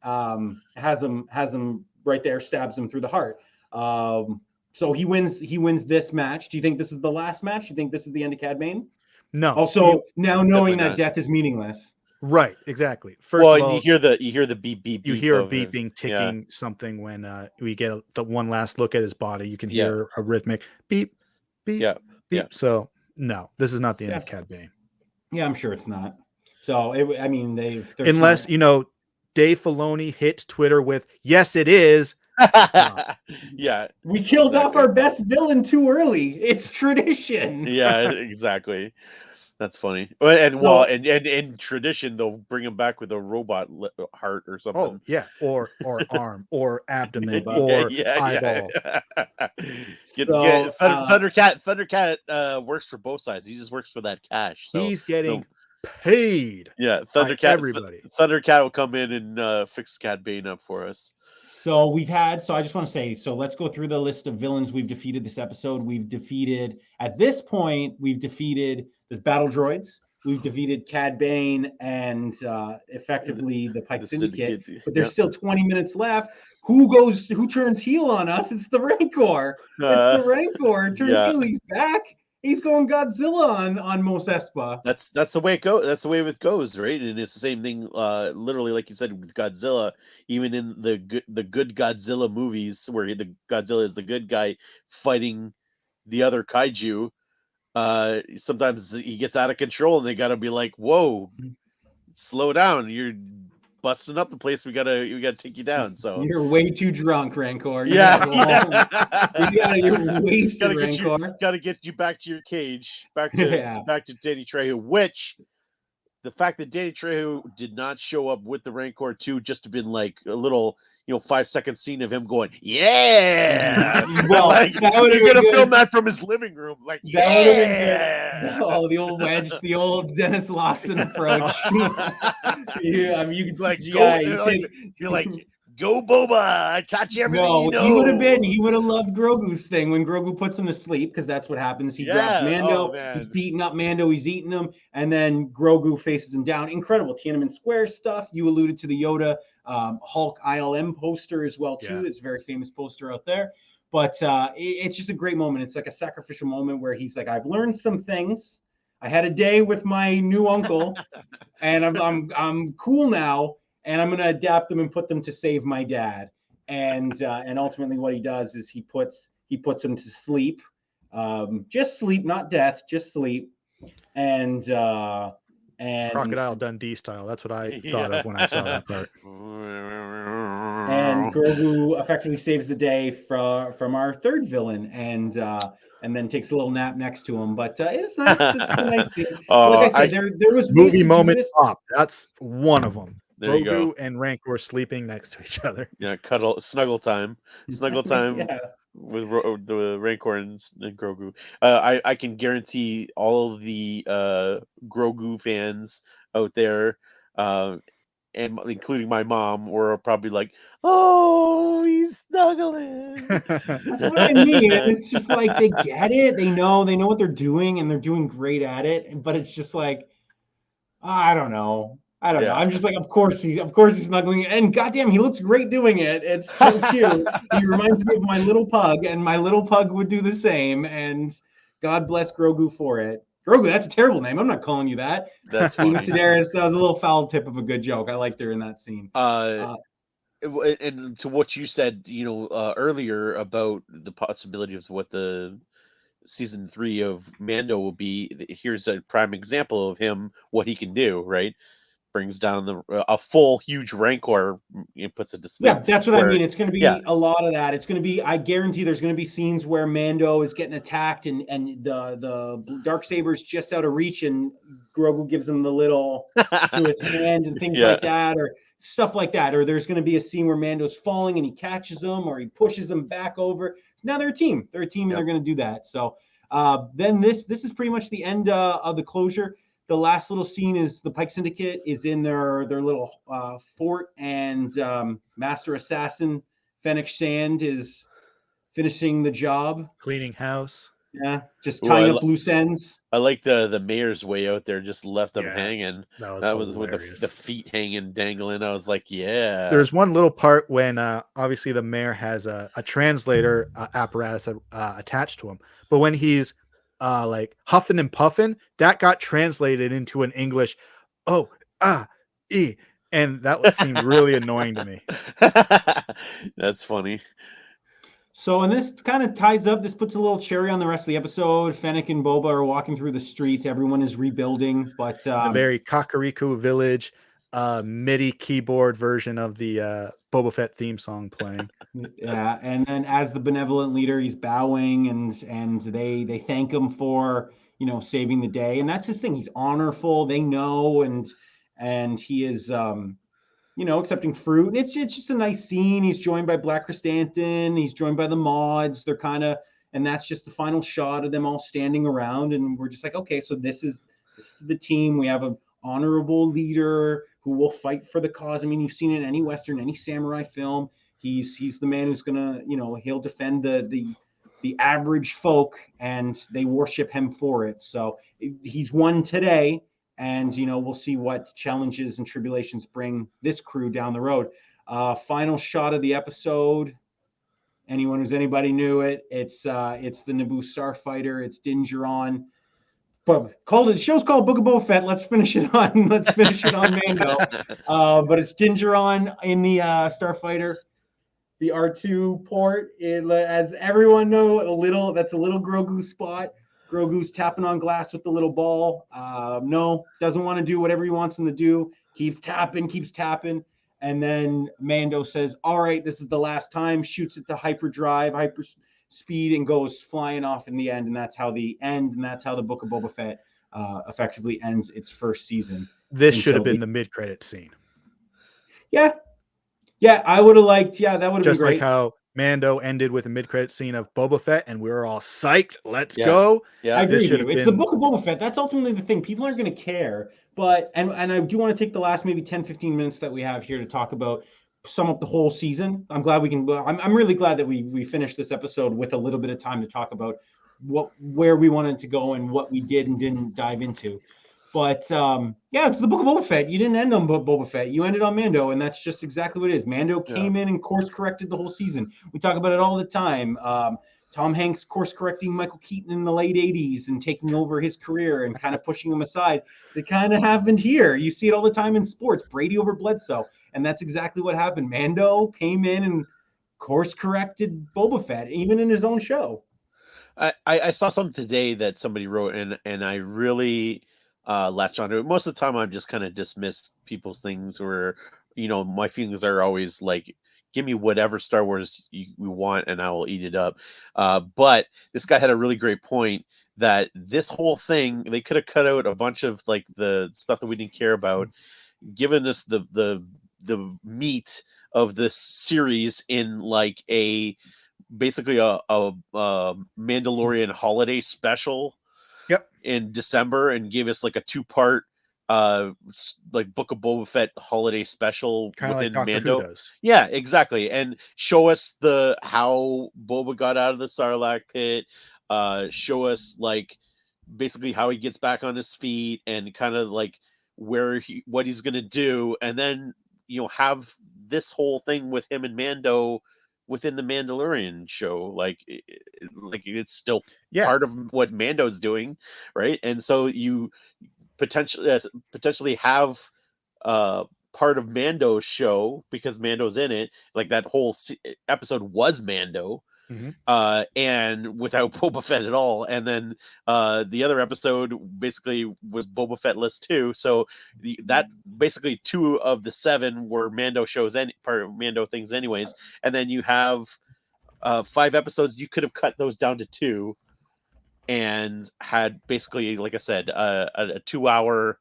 has him right there, stabs him through the heart. So he wins this match. Do you think this is the last match? Do you think this is the end of Cad Bane? No. Also, now knowing that death is meaningless. Right, exactly. First of all, you hear the beep beep. You hear a beeping, ticking, something when we get the one last look at his body. You can hear a rhythmic beep, beep, beep. So no, this is not the end of Cad Bane. Yeah, I'm sure it's not. So unless Dave Filoni hits Twitter with "Yes, it is." We killed off our best villain too early. It's tradition. Yeah, exactly. That's funny. And in tradition, they'll bring him back with a robot heart or something. Oh yeah, or arm, or abdomen, or eyeball. Thundercat works for both sides. He just works for that cash. So he's getting paid. Yeah, Thundercat. Everybody. Thundercat will come in and fix Cad Bane up for us. So I just want to say, so let's go through the list of villains we've defeated this episode. At this point, we've defeated the battle droids. We've defeated Cad Bane and effectively the Pike Syndicate. But there's still 20 minutes left. Who turns heel on us? It's the Rancor. It's the Rancor. Turns heel. He's back. He's going Godzilla on Mos Espa. That's the way it goes. That's the way it goes, right? And it's the same thing, literally, like you said, with Godzilla. Even in the good Godzilla movies, where the Godzilla is the good guy fighting the other kaiju, sometimes he gets out of control, and they got to be like, "Whoa, slow down! You're busting up the place. We gotta take you down." So you're way too drunk, Rancor. You're wasted, Rancor. Gotta get you back to your cage, back to Danny Trejo. Which the fact that Danny Trejo did not show up with the Rancor 2 just to been like a little 5-second scene of him going, yeah. Well, like, you're gonna film that from his living room, like yeah. Oh, the old wedge, the old Dennis Lawson approach. Yeah, you could like you're like, go Boba! I taught you everything you know. He would have loved Grogu's thing when Grogu puts him to sleep, because that's what happens. He grabs Mando, he's beating up Mando, he's eating him, and then Grogu faces him down. Incredible Tiananmen Square stuff. You alluded to the Yoda Hulk ILM poster as well too. It's a very famous poster out there. But it's just a great moment. It's like a sacrificial moment where he's like, I've learned some things. I had a day with my new uncle, and I'm cool now. And I'm going to adapt them and put them to save my dad. And ultimately what he does is he puts him to sleep, just sleep, not death, just sleep. And Crocodile Dundee style. That's what I thought of when I saw that part. And Grogu effectively saves the day from our third villain, and then takes a little nap next to him. But it's nice. It's a nice scene. Like I said, there was movie moment top. That's one of them. There you go. And Rancor sleeping next to each other. Yeah, snuggle time with the Rancor and Grogu. I can guarantee all of the Grogu fans out there, and including my mom, were probably like, "Oh, he's snuggling." That's what I mean. It's just like they get it. They know what they're doing, and they're doing great at it. But it's just like, I don't know. I'm just like, of course he's snuggling, and goddamn, he looks great doing it. It's so cute. He reminds me of my little pug, and my little pug would do the same. And God bless Grogu for it. Grogu, that's a terrible name. I'm not calling you that. That's funny. Sedaris, that was a little foul tip of a good joke. I liked her in that scene. And to what you said, earlier about the possibility of what the season 3 of Mando will be. Here's a prime example of him, what he can do, right? Brings down a full huge Rancor and puts it to sleep. Yeah, that's what I mean. It's going to be a lot of that. It's going to be, I guarantee there's going to be scenes where Mando is getting attacked and the Darksaber's just out of reach, and Grogu gives him the little to his hand and things like that, or stuff like that. Or there's going to be a scene where Mando's falling and he catches him, or he pushes him back over. Now they're a team. And they're going to do that. So then this is pretty much the end of the closure. The last little scene is the Pike Syndicate is in their little fort, and Master Assassin Fennec Shand is finishing the job, cleaning house. Yeah, just tying up loose ends. I like the mayor's way out there, just left them hanging. That was with the feet hanging, dangling. I was like, yeah. There's one little part when obviously the mayor has a translator apparatus attached to him, but when he's like huffing and puffing, that got translated into an English, and that seemed really annoying to me. That's funny. So, and this kind of ties up, this puts a little cherry on the rest of the episode. Fennec and Boba are walking through the streets. Everyone is rebuilding, but the very Kakariko Village MIDI keyboard version of the Boba Fett theme song playing. Yeah, and then as the benevolent leader, he's bowing, and they thank him for saving the day, and that's his thing. He's honorful. They know, and he is accepting fruit. And it's just a nice scene. He's joined by Black Chrysanthemum. He's joined by the mods. They're kind of, and that's just the final shot of them all standing around, and we're just like, okay, so this is the team. We have an honorable leader who will fight for the cause. I mean, you've seen it in any Western, any samurai film. He's the man who's gonna, he'll defend the average folk, and they worship him for it. So he's won today, and we'll see what challenges and tribulations bring this crew down the road. Final shot of the episode, Anybody knew it, it's the Naboo starfighter. It's Din Djarin. But the show's called Book of Boba Fett. Let's finish it on Mando. But it's Din Djarin in the starfighter. The R2 port, as everyone know, that's a little Grogu spot. Grogu's tapping on glass with the little ball. No, doesn't want to do whatever he wants him to do. Keeps tapping. And then Mando says, all right, this is the last time, shoots it to hyper speed, and goes flying off in the end. And that's how the Book of Boba Fett effectively ends its first season. This should have been the mid-credit scene. Yeah, I would have liked. Yeah, that would have been great. Just like how Mando ended with a mid-credit scene of Boba Fett, and we were all psyched. Let's go. Yeah, I agree with you. It's the Book of Boba Fett. That's ultimately the thing. People aren't going to care. But and I do want to take the last maybe 10, 15 minutes that we have here to talk about, sum up the whole season. I'm glad we can. I'm really glad that we finished this episode with a little bit of time to talk about where we wanted to go and what we did and didn't dive into. But it's the Book of Boba Fett. You didn't end on Boba Fett. You ended on Mando, and that's just exactly what it is. Mando came in and course-corrected the whole season. We talk about it all the time. Tom Hanks course-correcting Michael Keaton in the late 80s and taking over his career and kind of pushing him aside. It kind of happened here. You see it all the time in sports. Brady over Bledsoe, and that's exactly what happened. Mando came in and course-corrected Boba Fett, even in his own show. I saw something today that somebody wrote, and I really... latch onto it. Most of the time I'm just kind of dismiss people's things, or my feelings are always like, give me whatever Star Wars you want and I will eat it up. But this guy had a really great point that this whole thing, they could have cut out a bunch of like the stuff that we didn't care about, given us the meat of this series in like basically a Mandalorian holiday special in December, and give us like a 2-part like Book of Boba Fett holiday special kind within like Mando. Who does. Yeah, exactly. And show us how Boba got out of the Sarlacc pit, show us like basically how he gets back on his feet and kind of like what he's gonna do, and then have this whole thing with him and Mando within the Mandalorian show, like it's still part of what Mando's doing, right? And so you potentially have part of Mando's show, because Mando's in it, like that whole episode was Mando, and without Boba Fett at all, and then the other episode basically was Boba Fett-less too. So that basically 2 of the 7 were Mando shows, and part of Mando things anyways. And then you have 5 episodes. You could have cut those down to 2 and had basically, like I said, a 2-hour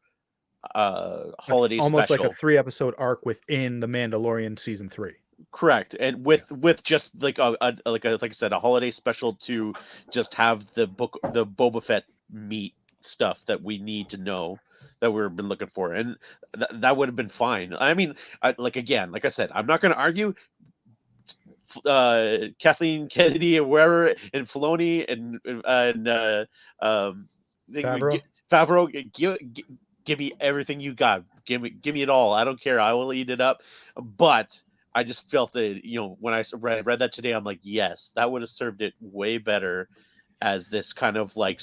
holiday almost special, like a 3-episode arc within the Mandalorian season 3. Correct. And with just like like I said, a holiday special to just have the Boba Fett meat stuff that we need to know, that we've been looking for, and that would have been fine. I mean, like I said, I'm not going to argue. Kathleen Kennedy and wherever, and Filoni and Favreau, give me everything you got. Give me it all. I don't care. I will eat it up. But I just felt that, when I read that today, I'm like, yes, that would have served it way better as this kind of like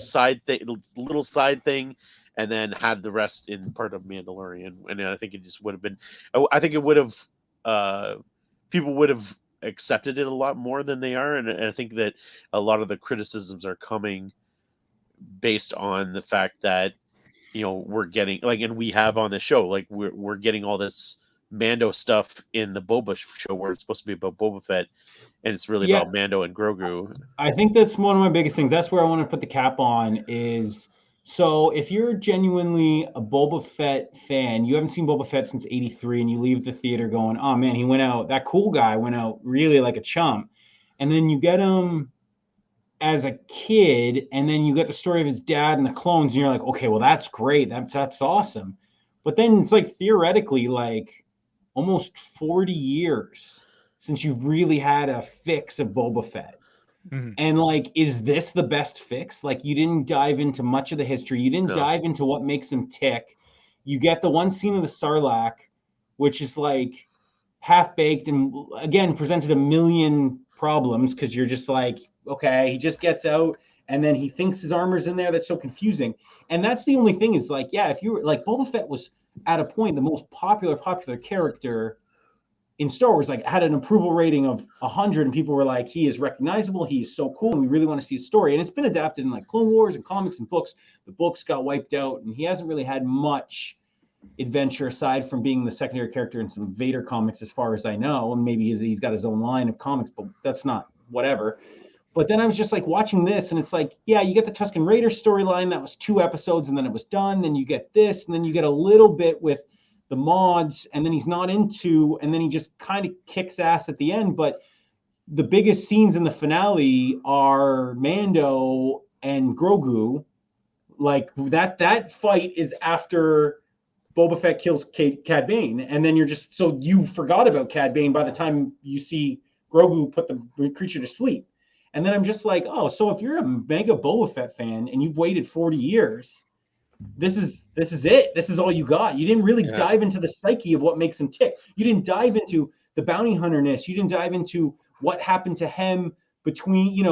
little side thing, and then had the rest in part of Mandalorian. And I think it just would have been, I think it would have, people would have accepted it a lot more than they are. And I think that a lot of the criticisms are coming based on the fact that, we're getting like, and we have on the show, like we're getting all this Mando stuff in the Boba show, where it's supposed to be about Boba Fett, and it's really about Mando and Grogu. I think that's one of my biggest things. That's where I want to put the cap on is, so if you're genuinely a Boba Fett fan, you haven't seen Boba Fett since '83, and you leave the theater going, oh man, he went out, that cool guy went out really like a chump. And then you get him as a kid, and then you get the story of his dad and the clones, and you're like, okay, well, that's great. That's awesome. But then it's like theoretically like almost 40 years since you've really had a fix of Boba Fett. Mm-hmm. And like, is this the best fix? Like, you didn't dive into much of the history. You didn't dive into what makes him tick. You get the one scene of the Sarlacc, which is like half-baked and again presented a million problems because you're just like, okay, he just gets out and then he thinks his armor's in there. That's so confusing. And that's the only thing is like, yeah, if you were like Boba Fett was at a point the most popular character in Star Wars, like had an approval rating of 100, and people were like, he is recognizable, he is so cool, and we really want to see his story. And it's been adapted in like Clone Wars and comics and books. The books got wiped out, and he hasn't really had much adventure aside from being the secondary character in some Vader comics, as far as I know. And maybe he's got his own line of comics, but that's not whatever. But then I was just like watching this, and it's like, yeah, you get the Tusken Raiders storyline that was 2 episodes, and then it was done. Then you get this, and then you get a little bit with the mods, and then he's not into, and then he just kind of kicks ass at the end. But the biggest scenes in the finale are Mando and Grogu. Like that fight is after Boba Fett kills Cad Bane, and then you're just, so you forgot about Cad Bane by the time you see Grogu put the creature to sleep. And then I'm just like, oh, so if you're a mega Boba Fett fan and you've waited 40 years, this is it. This is all you got. You didn't really dive into the psyche of what makes him tick. You didn't dive into the bounty hunter-ness. You didn't dive into what happened to him between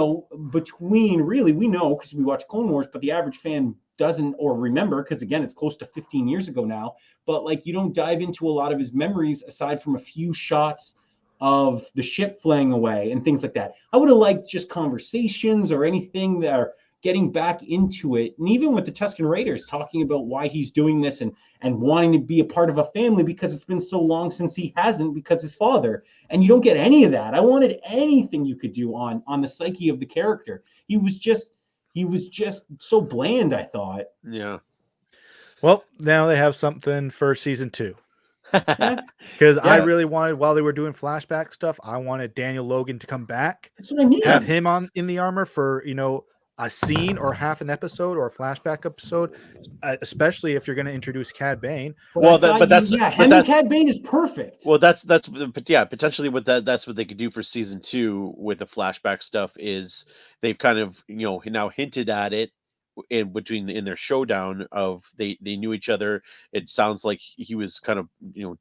really, we know because we watch Clone Wars, but the average fan doesn't or remember because, again, it's close to 15 years ago now. But like, you don't dive into a lot of his memories aside from a few shots of the ship flying away and things like that. I would have liked just conversations or anything that are getting back into it. And even with the Tusken Raiders talking about why he's doing this and wanting to be a part of a family because it's been so long since he hasn't, because his father. And you don't get any of that. I wanted anything you could do on the psyche of the character. He was just so bland, I thought. Yeah. Well, now they have something for season 2. Because I really wanted, while they were doing flashback stuff, I wanted Daniel Logan to come back. That's what I mean. Have him on in the armor for, a scene or half an episode or a flashback episode, especially if you're going to introduce Cad Bane. Well, Cad Bane is perfect. Well, potentially with that's what they could do for season 2 with the flashback stuff is they've kind of now hinted at it in their showdown of they knew each other. It sounds like he was kind of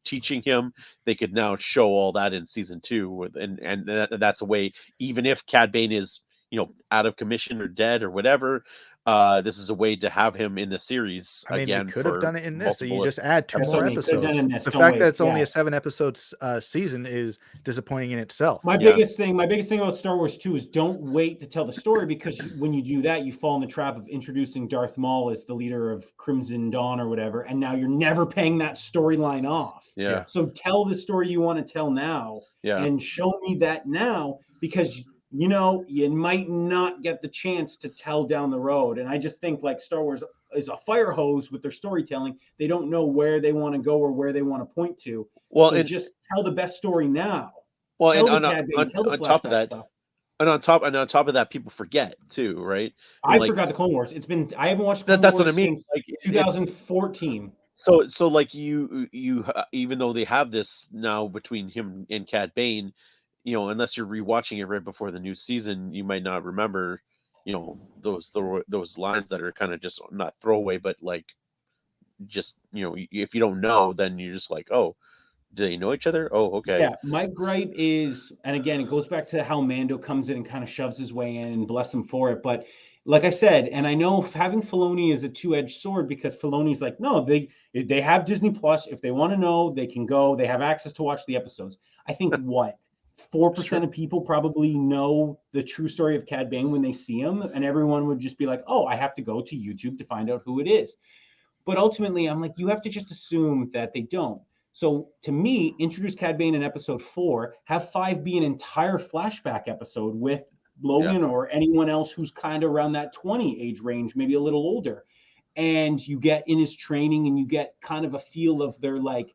teaching him. They could now show all that in season 2, and that's a way, even if Cad Bane is out of commission or dead or whatever, this is a way to have him in the series. I mean, again, they could have done it in this, so you just add 2 more more episodes. The fact that it's only a 7 episodes season is disappointing in itself. My biggest thing about Star Wars 2 is don't wait to tell the story, because when you do that, you fall in the trap of introducing Darth Maul as the leader of Crimson Dawn or whatever, and now you're never paying that storyline off. Yeah. So tell the story you want to tell now, and show me that now, because you might not get the chance to tell down the road. And I just think like Star Wars is a fire hose with their storytelling. They don't know where they want to go or where they want to point to. Well, so just tell the best story now. Well, and on top of that, stuff. And on top of that, people forget too, right? I forgot the Clone Wars. I haven't watched Clone Wars what I mean. Since like 2014. So like you even though they have this now between him and Cad Bane, unless you're rewatching it right before the new season, you might not remember, those lines that are kind of just not throwaway, but like, just, if you don't know, then you're just like, oh, do they know each other? Oh, okay. Yeah. My gripe is, and again, it goes back to how Mando comes in and kind of shoves his way in, and bless him for it. But like I said, and I know having Filoni is a two-edged sword, because Filoni's like, no, they have Disney Plus. If they want to know, they can go. They have access to watch the episodes. I think 4% of people probably know the true story of Cad Bane when they see him, and everyone would just be like, oh, I have to go to YouTube to find out who it is. But ultimately, I'm like, you have to just assume that they don't. So to me, introduce Cad Bane in episode 4, have 5 be an entire flashback episode with Logan or anyone else who's kind of around that 20 age range, maybe a little older. And you get in his training, and you get kind of a feel of their like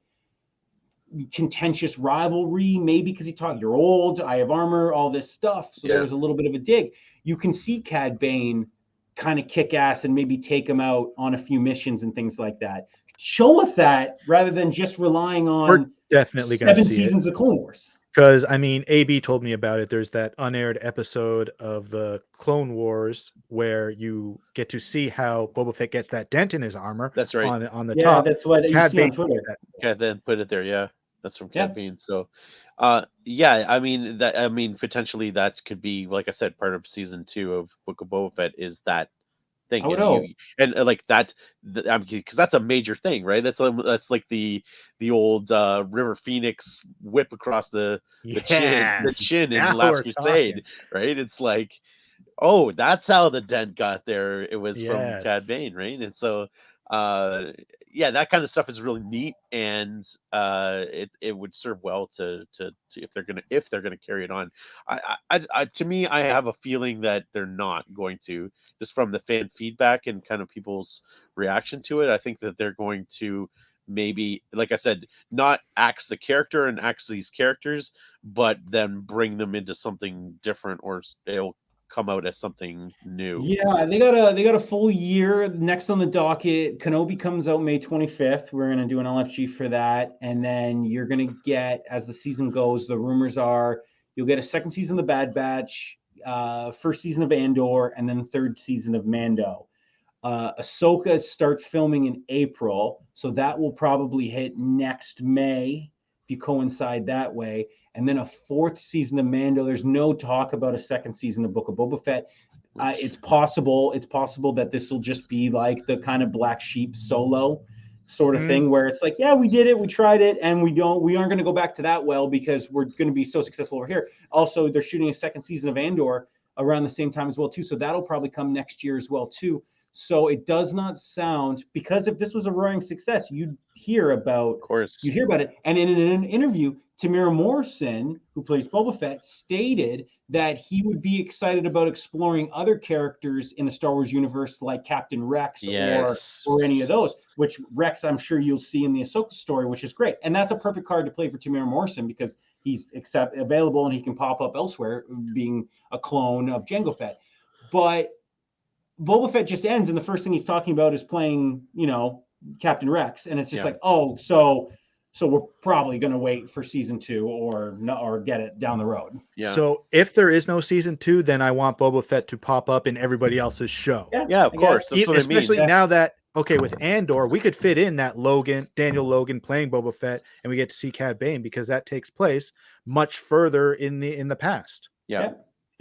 contentious rivalry, maybe because you're old, I have armor, all this stuff. So there was a little bit of a dig. You can see Cad Bane kind of kick ass and maybe take him out on a few missions and things like that. Show us that rather than just relying on We're definitely 7 seasons of Clone Wars. Because, I mean, AB told me about it. There's that unaired episode of the Clone Wars where you get to see how Boba Fett gets that dent in his armor. That's right. On the top. That's what you see on Twitter. Cad then put it there, That's from Cad Bane. So, Yeah, I mean potentially that could be, like I said, part of season 2 of Book of Boba Fett is that thing. I would You know, hope. like that, because that's a major thing, right? That's like the old River Phoenix whip across the Yes. chin in Now Last we're Crusade, talking. right? It's like, oh, that's how the dent got there. It was from Cad Yes. Bane, right? And so, yeah, that kind of stuff is really neat, and it would serve well to if they're gonna carry it on. To me, I have a feeling that they're not going to, just from the fan feedback and kind of people's reaction to it. I think that they're going to maybe, like I said, not axe the character and axe these characters, but then bring them into something different, or it'll come out as something new. Yeah, they got a full year. Next on the docket, Kenobi comes out May 25th. We're gonna do an LFG for that, and then you're gonna get, as the season goes, the rumors are you'll get a second season of the Bad Batch, first season of Andor, and then third season of Mando. Ahsoka starts filming in April, so that will probably hit next May if you coincide that way. And then a fourth season of Mando. There's no talk about a second season of Book of Boba Fett. It's possible that this will just be like the kind of Black Sheep Solo sort of thing, where it's like, yeah, we did it, we tried it, and we aren't going to go back to that well because we're going to be so successful over here. Also, they're shooting a second season of Andor around the same time as well too, so that'll probably come next year as well too. So it does not sound, because if this was a roaring success, you'd hear about it. And in an interview, Tamira Morrison, who plays Boba Fett, stated that he would be excited about exploring other characters in the Star Wars universe, like Captain Rex or any of those. Which Rex, I'm sure you'll see in the Ahsoka story, which is great. And that's a perfect card to play for Tamira Morrison because he's available and he can pop up elsewhere, being a clone of Jango Fett. But Boba Fett just ends, and the first thing he's talking about is playing, Captain Rex, and it's just like, oh, so we're probably going to wait for season 2 or get it down the road. Yeah. So if there is no season 2, then I want Boba Fett to pop up in everybody else's show. Yeah, of course. That's what especially I mean. now that, okay, with Andor, we could fit in that Daniel Logan playing Boba Fett, and we get to see Cad Bane because that takes place much further in the past. Yeah.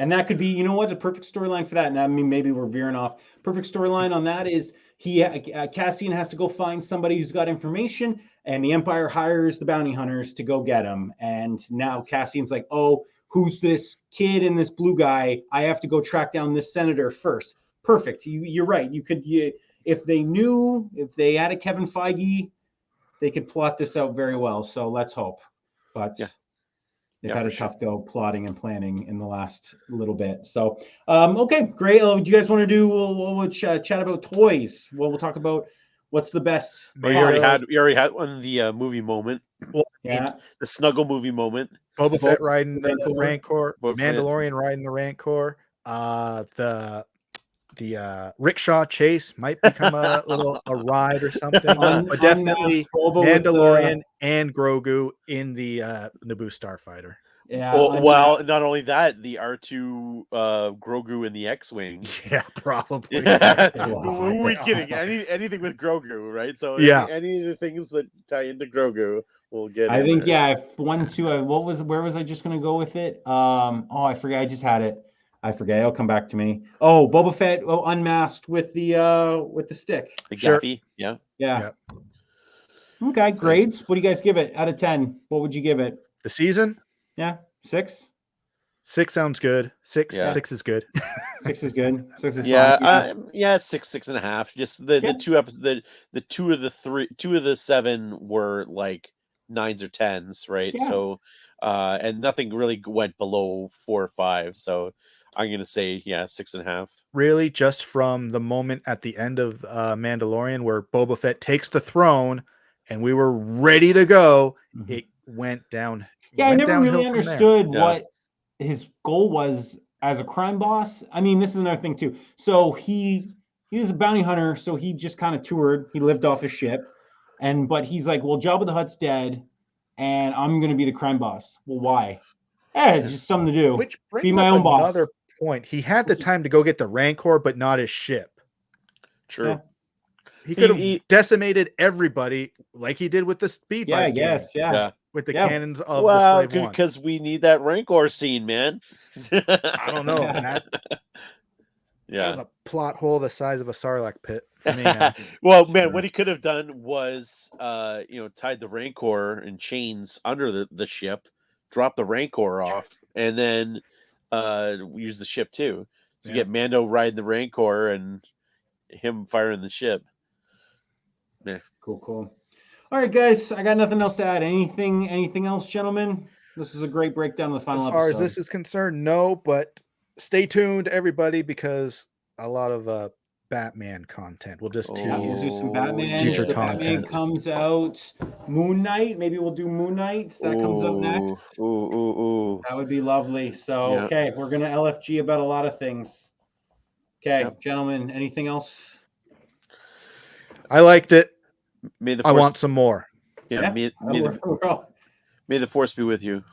And that could be, you know what, the perfect storyline for that. And I mean, maybe we're veering off. Perfect storyline on that is Cassian has to go find somebody who's got information, and the Empire hires the bounty hunters to go get him. And now Cassian's like, oh, who's this kid and this blue guy? I have to go track down this senator first. Perfect. You're right. If they had a Kevin Feige, they could plot this out very well. So let's hope. But yeah. They've had a tough go plotting and planning in the last little bit. So, okay, great. Do you guys want to do? We'll chat about toys. We'll talk about what's the best. Well, you already had one, the movie moment. Well, yeah, the snuggle movie moment. Boba Fett riding the Rancor. Mandalorian riding the Rancor. The rickshaw chase might become a ride or something, but definitely Mandalorian and Grogu in the Naboo Starfighter. Yeah. Well, not only that, the R2 Grogu in the X-wing. Yeah, probably. Who are we kidding? Anything with Grogu, right? So yeah, any of the things that tie into Grogu, we'll get. I think if 1, 2. Where was I just gonna go with it? I forget. I just had it. I forget. It'll come back to me. Oh, Boba Fett unmasked with the stick. The gaffy. Yeah. Okay, grades. What do you guys give it out of 10? What would you give it? The season? Yeah, 6. 6 sounds good. 6 is good. 6 is good. 6 is fine. 6.5. Just the 2 episodes. The 2 of the 7 were like 9s or 10s, right? Yeah. So, and nothing really went below 4 or 5. So, I'm going to say, 6.5. Really, just from the moment at the end of Mandalorian where Boba Fett takes the throne and we were ready to go, it went down. Yeah, I never really understood what his goal was as a crime boss. I mean, this is another thing, too. So he was a bounty hunter, so he just kind of toured. He lived off his ship. But he's like, well, Jabba the Hutt's dead, and I'm going to be the crime boss. Well, why? It's just something to do. Which brings be my up own boss. Another point. He had the time to go get the Rancor, but not his ship. True. Yeah. He could have decimated everybody like he did with the speed bike. I guess. Yeah. with the Yeah. cannons of the Well, Slave One. because we need that Rancor scene, man. I don't know. Yeah. That Yeah. was a plot hole the size of a Sarlacc pit for me. Man. Well, man, Sure. what he could have done was, tied the Rancor in chains under the ship, drop the Rancor off, and then use the ship too. So get Mando riding the Rancor and him firing the ship. Yeah. Cool. All right, guys. I got nothing else to add. Anything else, gentlemen? This is a great breakdown of the final As far episode. as this is concerned, no, but stay tuned, everybody, because a lot of Batman content. We'll just tease. Yeah, we'll do some Batman. Future The Batman content. comes out. Moon Knight. Maybe we'll do Moon Knight. That comes up next. Ooh. That would be lovely. So, Yeah. okay, we're going to LFG about a lot of things. Okay, Yep. gentlemen, anything else? I liked it. May the I force, want some more. yeah, Yeah, may the force be with you.